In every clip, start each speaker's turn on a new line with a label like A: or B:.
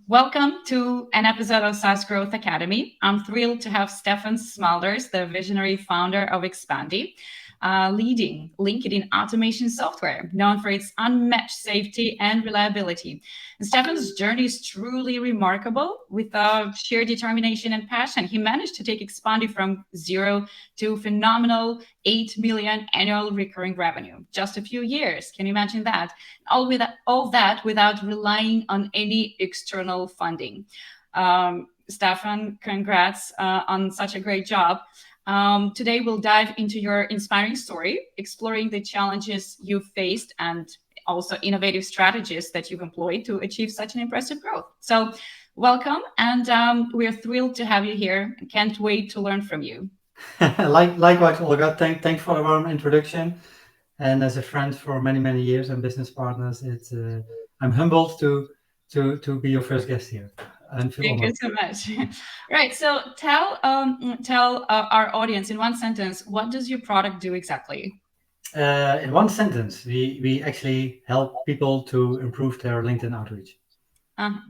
A: Welcome to an episode of SaaS Growth Academy. I'm thrilled to have Stefan Smulders, the visionary founder of Expandi, leading LinkedIn automation software, known for its unmatched safety and reliability. And Stefan's journey is truly remarkable. With sheer determination and passion, he managed to take Expandi from zero to phenomenal 8 million annual recurring revenue. Just a few years. Can you imagine that? All that without relying on any external funding. Stefan, congrats on such a great job. Today, we'll dive into your inspiring story, exploring the challenges you faced and also innovative strategies that you've employed to achieve such an impressive growth. So welcome, and we're thrilled to have you here. Can't wait to learn from you.
B: Likewise, Olga. Thanks for the warm introduction. And as a friend for many years and business partners, I'm humbled to be your first guest here. I feel
A: Thank you
B: honored.
A: so much. Right. So tell our audience in one sentence, what does your product do exactly?
B: In one sentence, we actually help people to improve their LinkedIn outreach.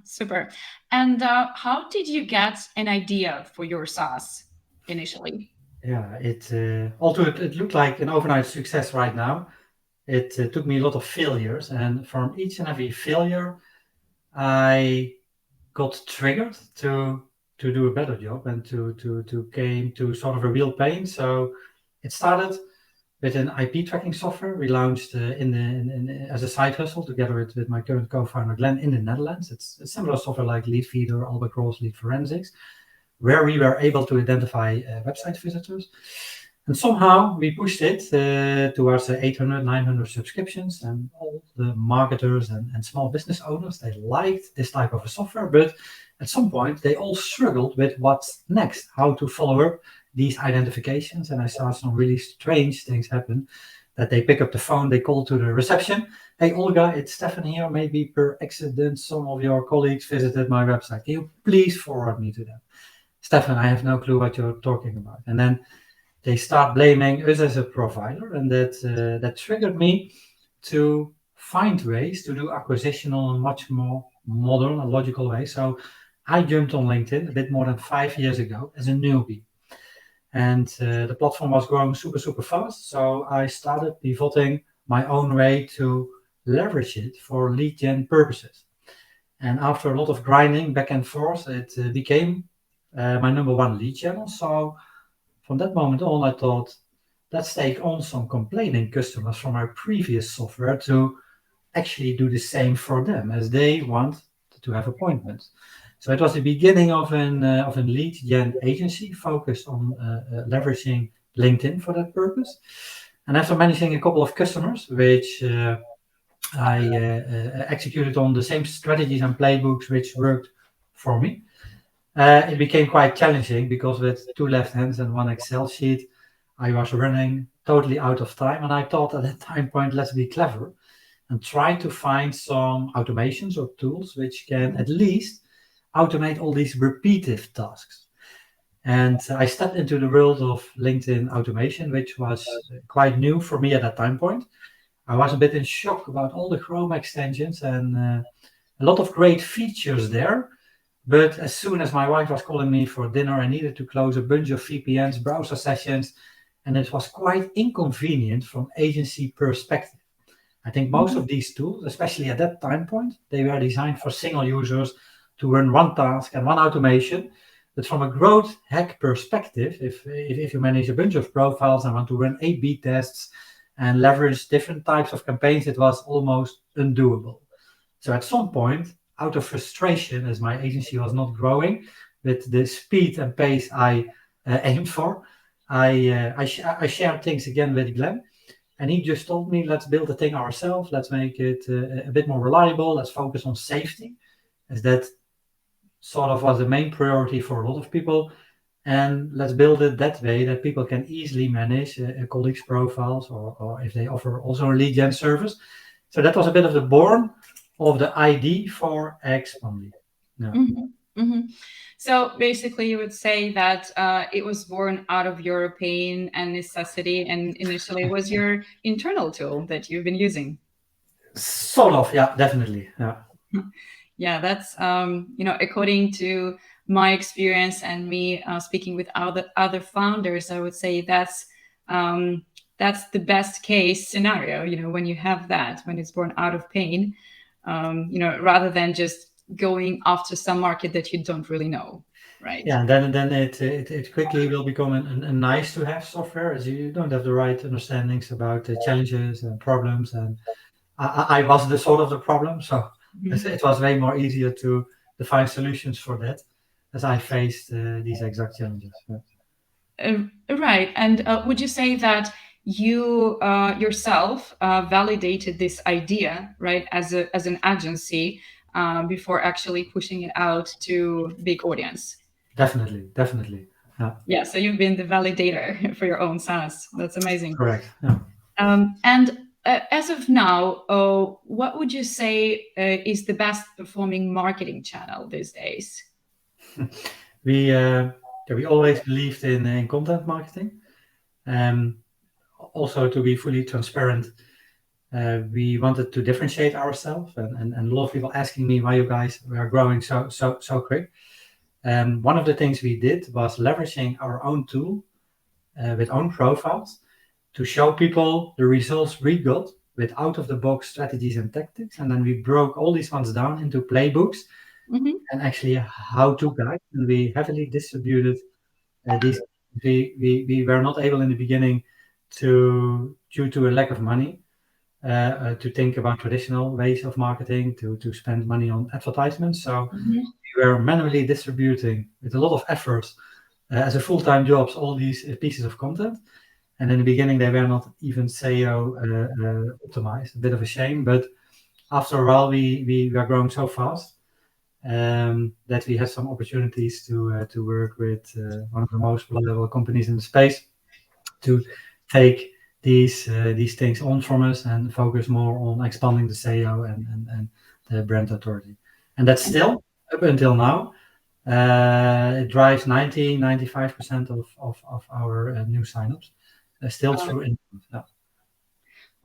A: Super. And how did you get an idea for your SaaS initially?
B: Yeah, although it looked like an overnight success right now. It took me a lot of failures, and from each and every failure, I got triggered to do a better job and to came to sort of a real pain. So it started with an IP tracking software we launched as a side hustle together with my current co-founder Glenn in the Netherlands. It's a similar software like Leadfeeder, Albacross, Lead Forensics, where we were able to identify website visitors. And somehow we pushed it towards 800, 900 subscriptions, and all the marketers and small business owners, they liked this type of a software, but at some point they all struggled with what's next, how to follow up these identifications. And I saw some really strange things happen, that they pick up the phone, they call to the reception. Hey, Olga, it's Stefan here. Maybe per accident, some of your colleagues visited my website. Can you please forward me to them? Stefan, I have no clue what you're talking about. And then they start blaming us as a provider, and that triggered me to find ways to do acquisition on a much more modern and logical way. So I jumped on LinkedIn a bit more than 5 years ago as a newbie, and the platform was growing super fast. So I started pivoting my own way to leverage it for lead gen purposes. And after a lot of grinding back and forth, it became my number one lead channel. So from that moment on, I thought, let's take on some complaining customers from our previous software to actually do the same for them, as they want to have appointments. So it was the beginning of a lead gen agency focused on leveraging LinkedIn for that purpose. And after managing a couple of customers, which I executed on the same strategies and playbooks which worked for me, it became quite challenging because with two left hands and one Excel sheet, I was running totally out of time. And I thought at that time point, let's be clever and try to find some automations or tools which can at least automate all these repetitive tasks. And I stepped into the world of LinkedIn automation, which was quite new for me at that time point. I was a bit in shock about all the Chrome extensions and a lot of great features there. But as soon as my wife was calling me for dinner, I needed to close a bunch of VPNs, browser sessions, and it was quite inconvenient from agency perspective. I think most of these tools, especially at that time point, they were designed for single users to run one task and one automation. But from a growth hack perspective, if you manage a bunch of profiles and want to run A/B tests and leverage different types of campaigns, it was almost undoable. So at some point, out of frustration, as my agency was not growing with the speed and pace I aimed for, I shared things again with Glenn, and he just told me, let's build the thing ourselves, let's make it a bit more reliable, let's focus on safety, as that sort of was the main priority for a lot of people, and let's build it that way that people can easily manage colleagues' profiles, or if they offer also a lead gen service. So that was a bit of the born of the ID for Expandi. Yeah.
A: So basically, you would say that it was born out of your pain and necessity, and initially it was your internal tool that you've been using.
B: Sort of, yeah, definitely. Yeah.
A: Yeah, that's according to my experience and me speaking with other founders, I would say that's the best case scenario. When you have that, when it's born out of pain, rather than just going after some market that you don't really know, right?
B: Yeah, and then it quickly will become a nice to have software as you don't have the right understandings about the challenges and problems. And I was the sort of the problem, so
A: Mhm.
B: it was way more easier to find solutions for that as I faced these exact challenges. Yeah.
A: Right. And would you say that you yourself validated this idea, right, as an agency before actually pushing it out to big audience?
B: Definitely, definitely. Yeah,
A: Yeah. So you've been the validator for your own SaaS. That's amazing.
B: correct. Yeah.
A: And as of now, what would you say is the best performing marketing channel these days?
B: We yeah, we always believed in content marketing. Um, Also, to be fully transparent, we wanted to differentiate ourselves, and a lot of people asking me why you guys were growing so quick. One of the things we did was leveraging our own tool with own profiles to show people the results we got with out of the box strategies and tactics, and then we broke all these ones down into playbooks
A: Hmm.
B: and actually how to guide, and we heavily distributed these. We were not able in the beginning to, due to a lack of money, to think about traditional ways of marketing, to spend money on advertisements. So
A: Hmm.
B: we were manually distributing with a lot of effort as a full-time jobs all these pieces of content. And in the beginning, they were not even SEO optimized. A bit of a shame, but after a while, we were growing so fast that we had some opportunities to work with one of the most reliable companies in the space to take these things on from us and focus more on expanding the SEO and the brand authority. And that's still up until now. It drives 95% of our new signups, still through inbound. Yeah.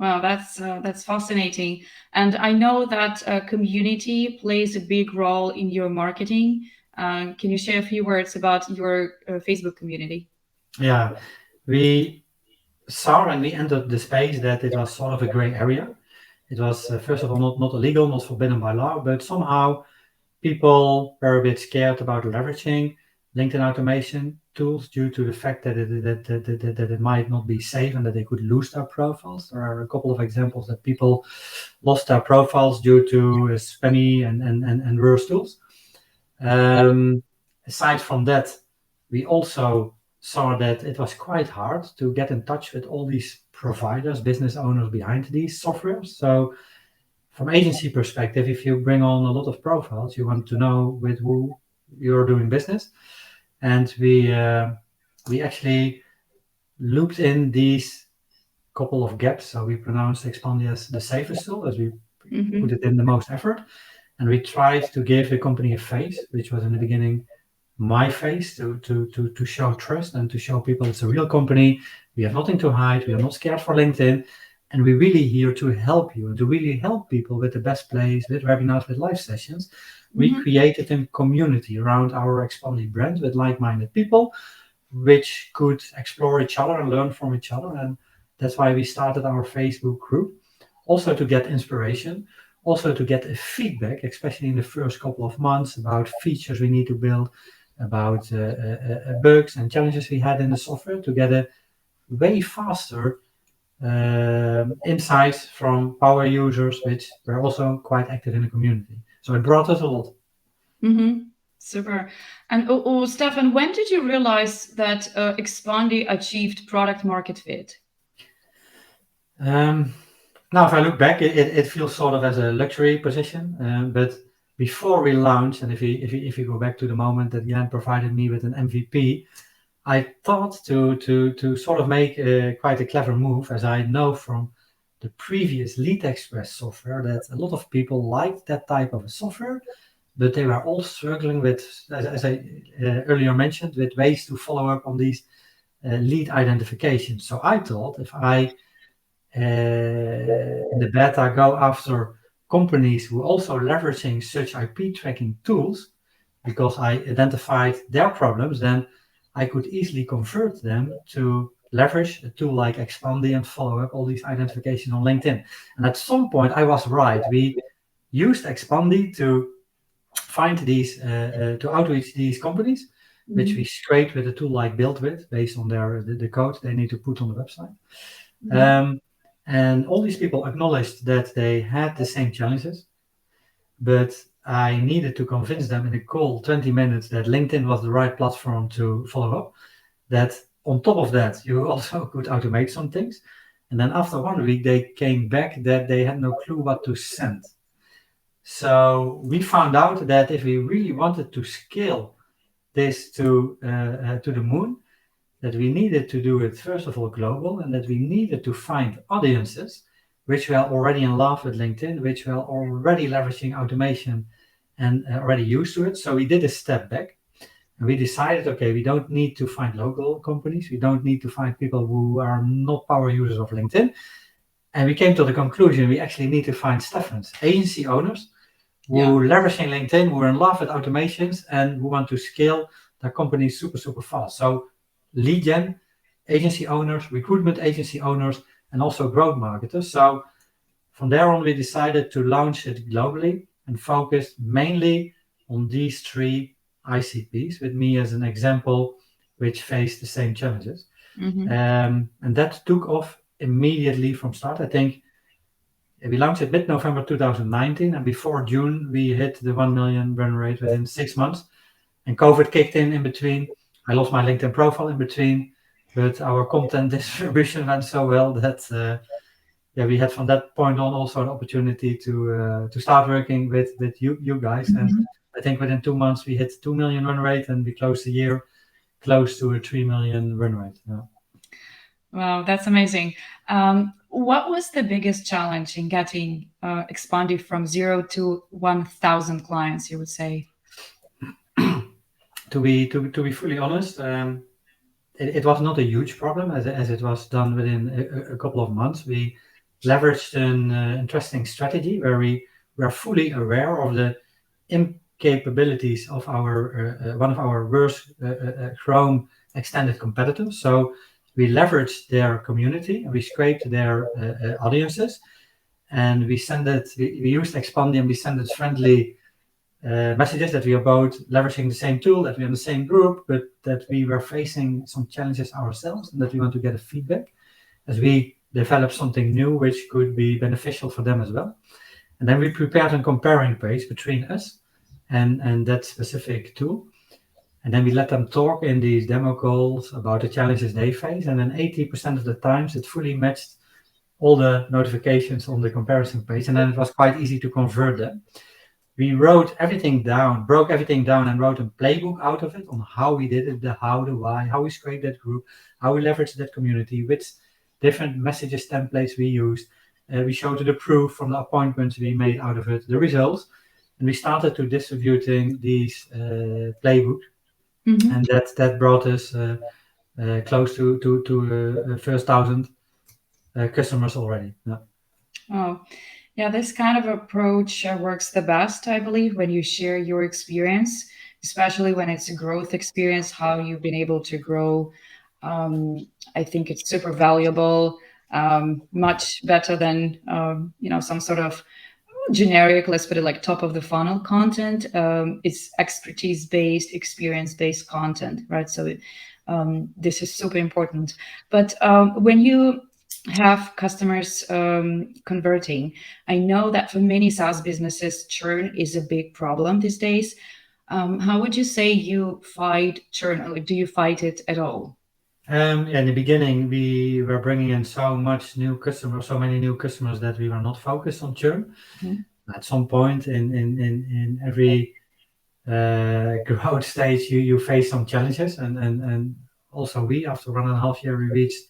A: Wow, that's fascinating. And I know that community plays a big role in your marketing. Can you share a few words about your Facebook community?
B: Yeah, we saw when we entered the space that it was sort of a gray area. It was, first of all, not illegal, not forbidden by law, but somehow people were a bit scared about leveraging LinkedIn automation tools due to the fact that it might not be safe and that they could lose their profiles. There are a couple of examples that people lost their profiles due to spammy and worse tools. Um, Aside from that, we also saw that it was quite hard to get in touch with all these providers, business owners behind these softwares. So from agency perspective, if you bring on a lot of profiles, you want to know with who you're doing business. And we actually looped in these couple of gaps. So we pronounced Expandi as the safest tool, as we put
A: Hmm.
B: it in the most effort. And we tried to give the company a face, which was in the beginning my face to show trust and to show people it's a real company. We have nothing to hide. We are not scared for LinkedIn. And we're really here to help you and to really help people with the best place, with webinars, with live sessions. We
A: Hmm.
B: created a community around our Expandi brand with like-minded people, which could explore each other and learn from each other. And that's why we started our Facebook group, also to get inspiration, also to get a feedback, especially in the first couple of months about features we need to build, about bugs and challenges we had in the software to get a way faster insights from power users, which were also quite active in the community. So it brought us a lot.
A: Hmm. Super. And Stefan, when did you realize that Expandi achieved product market fit?
B: Um, Now, if I look back, it feels sort of as a luxury position. But before we launched, and if you go back to the moment that Jan provided me with an MVP, I thought to sort of make quite a clever move, as I know from the previous Lead Express software that a lot of people liked that type of a software, but they were all struggling with, as I earlier mentioned, with ways to follow up on these lead identifications. So I thought if I in the beta go after companies who also leveraging such IP tracking tools, because I identified their problems, then I could easily convert them to leverage a tool like Expandi and follow up all these identifications on LinkedIn. And at some point, I was right. We used Expandi to find these, to outreach these companies, which we scraped with a tool like BuildWith based on the code they need to put on the website. And all these people acknowledged that they had the same challenges, but I needed to convince them in a call 20 minutes that LinkedIn was the right platform to follow up. That on top of that, you also could automate some things. And then after 1 week, they came back that they had no clue what to send. So we found out that if we really wanted to scale this to the moon, that we needed to do it first of all global, and that we needed to find audiences which were already in love with LinkedIn, which were already leveraging automation and already used to it. So we did a step back and we decided, okay, we don't need to find local companies. We don't need to find people who are not power users of LinkedIn. And we came to the conclusion we actually need to find Stefans, agency owners who leveraging LinkedIn, who are in love with automations and who want to scale their company super, super fast. So lead gen, agency owners, recruitment agency owners, and also growth marketers. So from there on, we decided to launch it globally and focus mainly on these 3 ICPs, with me as an example, which faced the same challenges. And that took off immediately from start. I think we launched it mid-November 2019, and before June, we hit the 1 million run rate within 6 months. And COVID kicked in between. I lost my LinkedIn profile in between, but our content distribution went so well that we had from that point on also an opportunity to start working with you guys. And I think within 2 months we hit 2 million run rate, and we closed the year close to a 3 million run rate. Yeah.
A: Wow, that's amazing. What was the biggest challenge in getting Expandi from 0 to 1,000 clients, you would say?
B: To be fully honest, it was not a huge problem as it was done within a couple of months. We leveraged an interesting strategy where we were fully aware of the incapabilities of our one of our worst Chrome extended competitors. So we leveraged their community and we scraped their audiences, and we used Expandi and we sent it friendly messages that we are both leveraging the same tool, that we're in the same group, but that we were facing some challenges ourselves and that we want to get a feedback as we develop something new which could be beneficial for them as well. And then we prepared a comparing page between us and that specific tool. And then we let them talk in these demo calls about the challenges they face. And then 80% of the times it fully matched all the notifications on the comparison page. And then it was quite easy to convert them. We wrote everything down, broke everything down, and wrote a playbook out of it on how we did it, the how, the why, how we scraped that group, how we leveraged that community, which different messages templates we used. We showed the proof from the appointments we made out of it, the results, and we started to distributing these playbooks, and that brought us close to first 1,000 customers already. Yeah.
A: Oh, yeah, this kind of approach works the best, I believe, when you share your experience, especially when it's a growth experience, how you've been able to grow. I think it's super valuable, much better than, some sort of generic, let's put it like top of the funnel content. It's expertise based, experience based content, right? So this is super important. But when you have customers converting, I know that for many SaaS businesses, churn is a big problem these days. How would you say you fight churn, or do you fight it at all?
B: In the beginning, we were bringing in so many new customers that we were not focused on churn. At some point in every growth stage, you face some challenges, and also after 1.5 years, we reached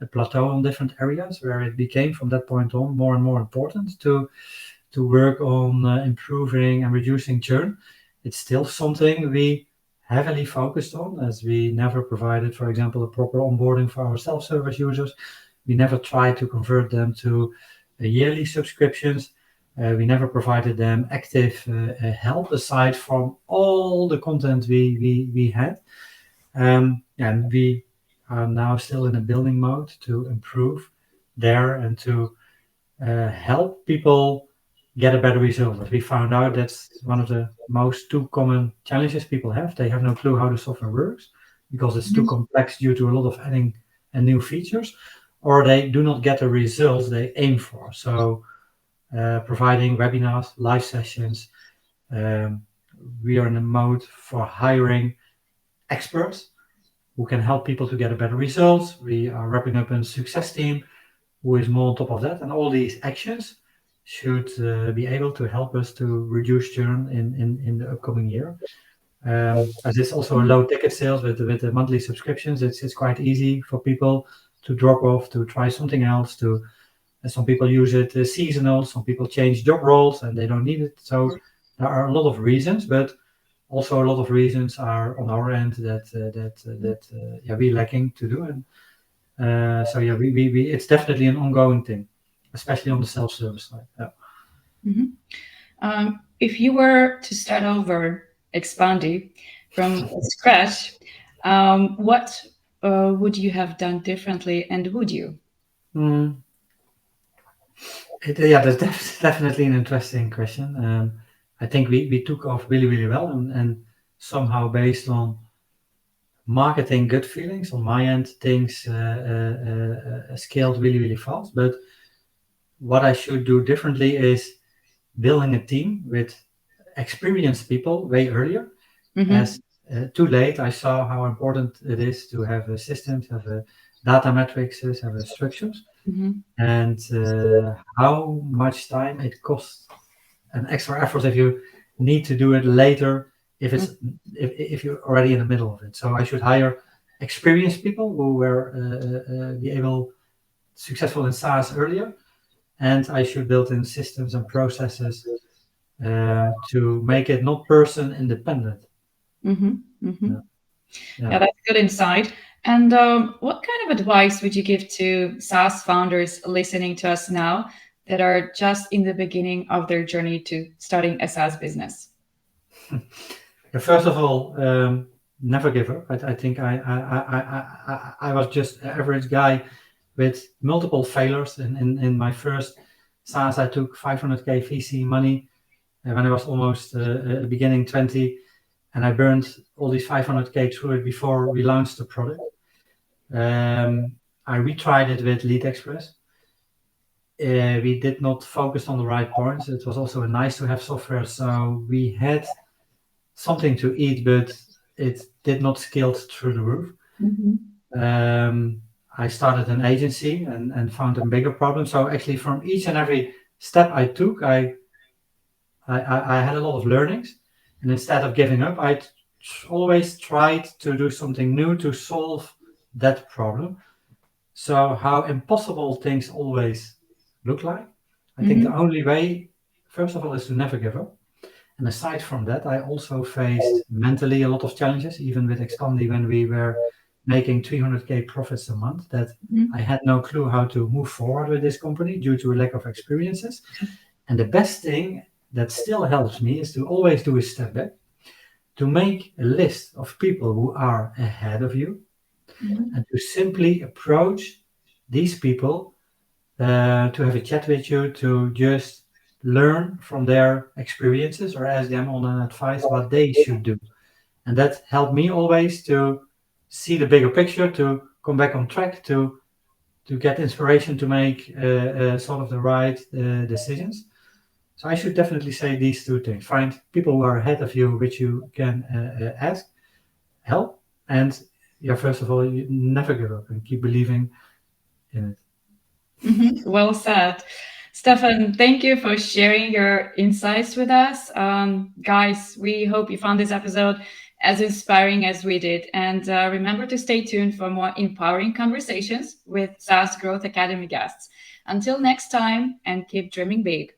B: a plateau on different areas where it became from that point on more and more important to work on improving and reducing churn. It's still something we heavily focused on, as we never provided, for example, a proper onboarding for our self-service users. We never tried to convert them to yearly subscriptions. We never provided them active help aside from all the content we had. And we are now still in a building mode to improve there and to help people get a better result. But we found out that's one of the most two common challenges people have. They have no clue how the software works because it's too complex due to a lot of adding and new features, or they do not get the results they aim for. So providing webinars, live sessions, um, we are in a mode for hiring experts who can help people to get a better results. We are wrapping up a success team who is more on top of that, and all these actions should be able to help us to reduce churn in the upcoming year. As it's also a low ticket sales with the monthly subscriptions, it's quite easy for people to drop off, to try something else. To some people use it seasonal, some people change job roles and they don't need it. So there are a lot of reasons, but also a lot of reasons are on our end that we're lacking to do. And so yeah, we it's definitely an ongoing thing, especially on the self-service side. Yeah.
A: If you were to start over Expandi from scratch, what would you have done differently, and would you?
B: Mm, yeah, that's definitely an interesting question. I think we took off really, really well, and somehow based on marketing gut feelings on my end, things scaled really, really fast. But what I should do differently is building a team with experienced people way earlier. As too late, I saw how important it is to have a systems, have a data metrics, have a structures, and how much time it costs an extra effort if you need to do it later if you're already in the middle of it. So I should hire experienced people who were be able successful in SaaS earlier, and I should build in systems and processes to make it not person independent. Yeah.
A: Yeah,
B: Yeah.
A: that's good insight. And what kind of advice would you give to SaaS founders listening to us now that are just in the beginning of their journey to starting a SaaS business?
B: Yeah, first of all, never give up. I think I was just an average guy with multiple failures. In my first SaaS, I took 500K VC money when I was almost beginning 20, and I burned all these 500K through it before we launched the product. I retried it with Lead Express. We did not focus on the right points. It was also a nice to have software, so we had something to eat, but it did not scale through the roof. I started an agency and found a bigger problem. So actually, from each and every step I took, I had a lot of learnings, and instead of giving up, I always tried to do something new to solve that problem. So how impossible things always look like, I think the only way, first of all, is to never give up. And aside from that, I also faced mentally a lot of challenges, even with Expandi when we were making 300K profits a month, that I had no clue how to move forward with this company due to a lack of experiences. And the best thing that still helps me is to always do a step back, to make a list of people who are ahead of you, and to simply approach these people to have a chat with you, to just learn from their experiences or ask them on an advice what they should do. And that helped me always to see the bigger picture, to come back on track, to get inspiration to make sort of the right decisions. So I should definitely say these two things. Find people who are ahead of you, which you can ask help. And yeah, first of all, you never give up and keep believing in it.
A: Well said. Stefan, thank you for sharing your insights with us. Guys, we hope you found this episode as inspiring as we did. And remember to stay tuned for more empowering conversations with SaaS Growth Academy guests. Until next time, and keep dreaming big.